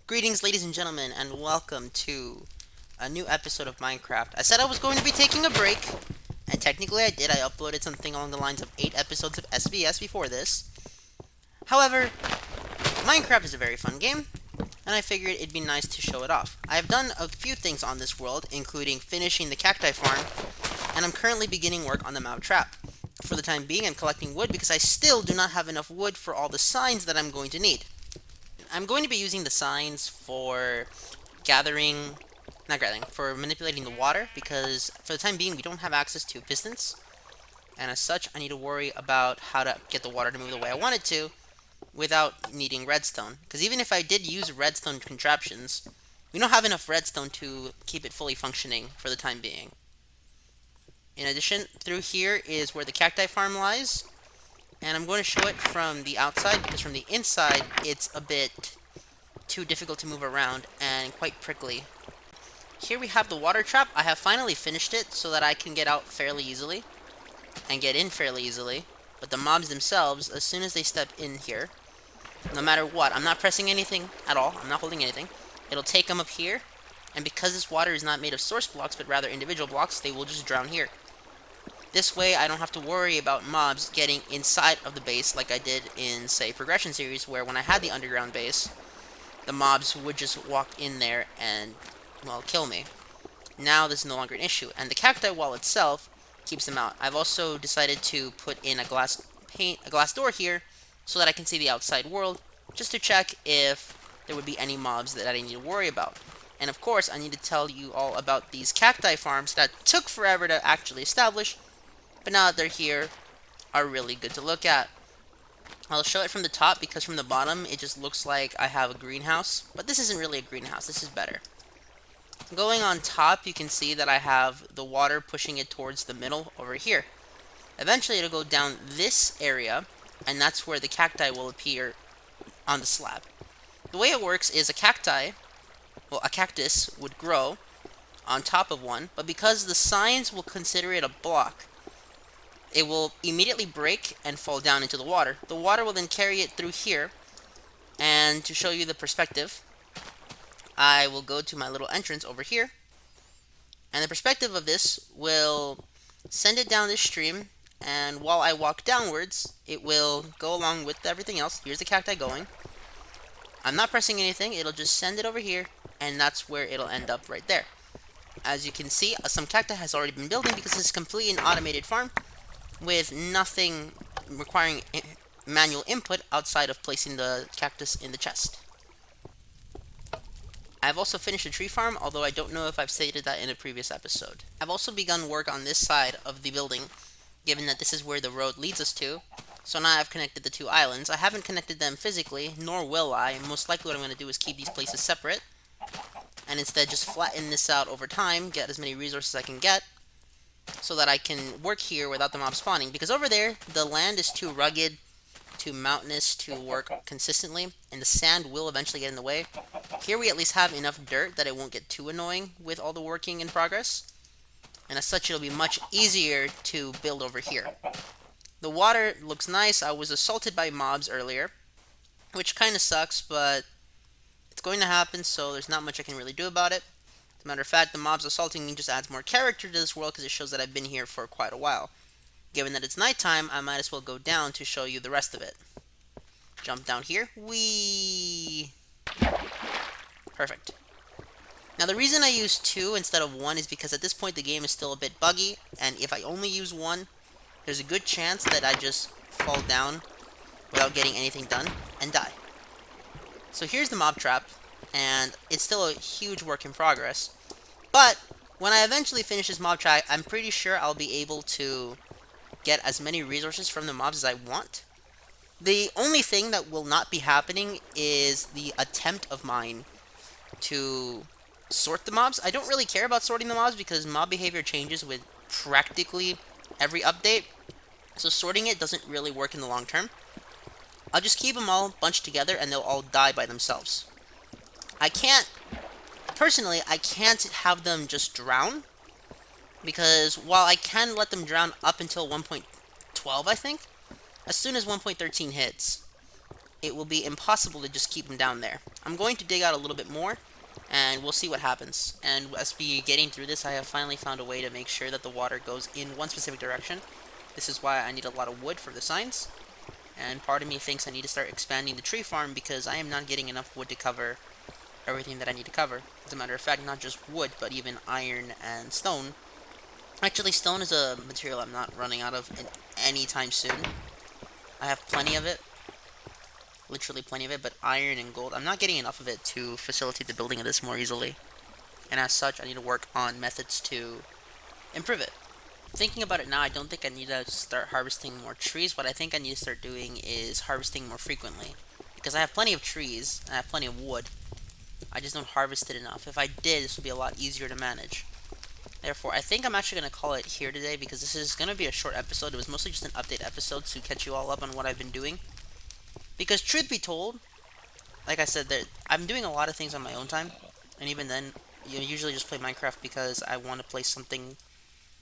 Greetings, ladies and gentlemen, and welcome to a new episode of Minecraft. I said I was going to be taking a break, and technically I did. I uploaded something along the lines of 8 episodes of SBS before this. However, Minecraft is a very fun game, and I figured it'd be nice to show it off. I have done a few things on this world, including finishing the cacti farm, and I'm currently beginning work on the mob trap. For the time being, I'm collecting wood because I still do not have enough wood for all the signs that I'm going to need. I'm going to be using the signs for for manipulating the water, because for the time being we don't have access to pistons, and as such I need to worry about how to get the water to move the way I want it to without needing redstone. Because even if I did use redstone contraptions, we don't have enough redstone to keep it fully functioning for the time being. In addition, through here is where the cacti farm lies, and I'm going to show it from the outside because from the inside it's a bit too difficult to move around and quite prickly. Here we have the water trap. I have finally finished it so that I can get out fairly easily and get in fairly easily. But the mobs themselves, as soon as they step in here, no matter what, I'm not pressing anything at all, I'm not holding anything, it'll take them up here, and because this water is not made of source blocks but rather individual blocks, they will just drown here. This way I don't have to worry about mobs getting inside of the base like I did in, say, Progression Series, where when I had the underground base, the mobs would just walk in there and, well, kill me. Now this is no longer an issue, and the cacti wall itself keeps them out. I've also decided to put in a glass door here so that I can see the outside world, just to check if there would be any mobs that I need to worry about. And of course, I need to tell you all about these cacti farms that took forever to actually establish, but now that they're here, are really good to look at. I'll show it from the top because from the bottom it just looks like I have a greenhouse, but this isn't really a greenhouse, this is better. Going on top, you can see that I have the water pushing it towards the middle over here. Eventually it'll go down this area, and that's where the cacti will appear on the slab. The way it works is a cactus would grow on top of one, but because the signs will consider it a block, it will immediately break and fall down into the water. The water will then carry it through here, and to show you the perspective, I will go to my little entrance over here, and the perspective of this will send it down this stream, and while I walk downwards, it will go along with everything else. Here's the cacti going. I'm not pressing anything, it'll just send it over here, and that's where it'll end up right there. As you can see, some cacti has already been building because it's completely an automated farm with nothing requiring manual input outside of placing the cactus in the chest. I've also finished a tree farm, although I don't know if I've stated that in a previous episode. I've also begun work on this side of the building, given that this is where the road leads us to. So now I've connected the two islands. I haven't connected them physically, nor will I. Most likely what I'm going to do is keep these places separate, and instead just flatten this out over time, get as many resources as I can get, so that I can work here without the mob spawning. Because over there, the land is too rugged, too mountainous to work consistently, and the sand will eventually get in the way. Here we at least have enough dirt that it won't get too annoying with all the working in progress, and as such it'll be much easier to build over here. The water looks nice. I was assaulted by mobs earlier, which kind of sucks, but it's going to happen, so there's not much I can really do about it. As a matter of fact, the mobs assaulting me just adds more character to this world because it shows that I've been here for quite a while. Given that it's nighttime, I might as well go down to show you the rest of it. Jump down here. Whee! Perfect. Now the reason I use 2 instead of 1 is because at this point the game is still a bit buggy, and if I only use 1, there's a good chance that I just fall down without getting anything done and die. So here's the mob trap, and it's still a huge work in progress. But when I eventually finish this mob trap, I'm pretty sure I'll be able to get as many resources from the mobs as I want. The only thing that will not be happening is the attempt of mine to sort the mobs. I don't really care about sorting the mobs because mob behavior changes with practically every update, so sorting it doesn't really work in the long term. I'll just keep them all bunched together and they'll all die by themselves. Personally, I can't have them just drown, because while I can let them drown up until 1.12, I think, as soon as 1.13 hits, it will be impossible to just keep them down there. I'm going to dig out a little bit more, and we'll see what happens. And as we getting through this, I have finally found a way to make sure that the water goes in one specific direction. This is why I need a lot of wood for the signs, and part of me thinks I need to start expanding the tree farm because I am not getting enough wood to cover everything that I need to cover. As a matter of fact, not just wood, but even iron and stone. Actually, stone is a material I'm not running out of in any time soon. I have plenty of it, literally plenty of it, but iron and gold, I'm not getting enough of it to facilitate the building of this more easily. And as such, I need to work on methods to improve it. Thinking about it now, I don't think I need to start harvesting more trees. What I think I need to start doing is harvesting more frequently. Because I have plenty of trees, and I have plenty of wood. I just don't harvest it enough. If I did, this would be a lot easier to manage. Therefore, I think I'm actually going to call it here today because this is going to be a short episode. It was mostly just an update episode to catch you all up on what I've been doing. Because truth be told, like I said, I'm doing a lot of things on my own time. And even then, you usually just play Minecraft because I want to play something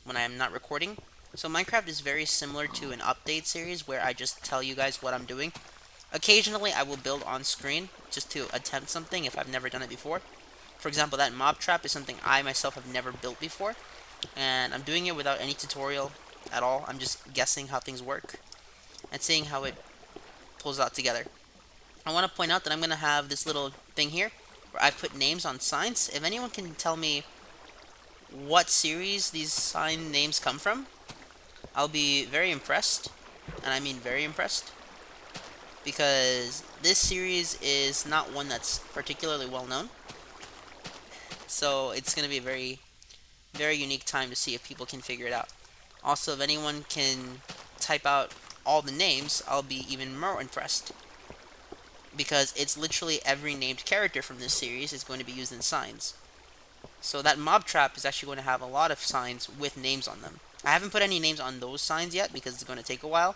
when I am not recording. So Minecraft is very similar to an update series where I just tell you guys what I'm doing. Occasionally, I will build on screen just to attempt something if I've never done it before. For example, that mob trap is something I myself have never built before, and I'm doing it without any tutorial at all. I'm just guessing how things work and seeing how it pulls out together. I want to point out that I'm going to have this little thing here where I put names on signs. If anyone can tell me what series these sign names come from, I'll be very impressed, and I mean very impressed, because this series is not one that's particularly well known. So it's going to be a very, very unique time to see if people can figure it out. Also, if anyone can type out all the names, I'll be even more impressed. Because it's literally every named character from this series is going to be used in signs. So that mob trap is actually going to have a lot of signs with names on them. I haven't put any names on those signs yet because it's going to take a while.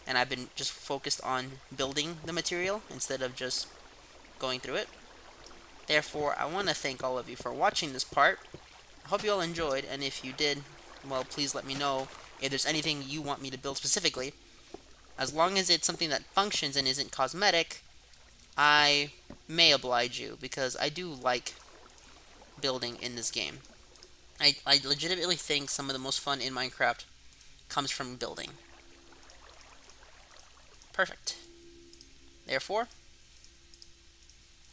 And I've been just focused on building the material instead of just going through it. Therefore, I want to thank all of you for watching this part. I hope you all enjoyed, and if you did, well, please let me know if there's anything you want me to build specifically. As long as it's something that functions and isn't cosmetic, I may oblige you, because I do like building in this game. I legitimately think some of the most fun in Minecraft comes from building. Perfect. Therefore,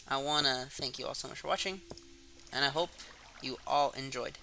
I want to thank you all so much for watching, and I hope you all enjoyed.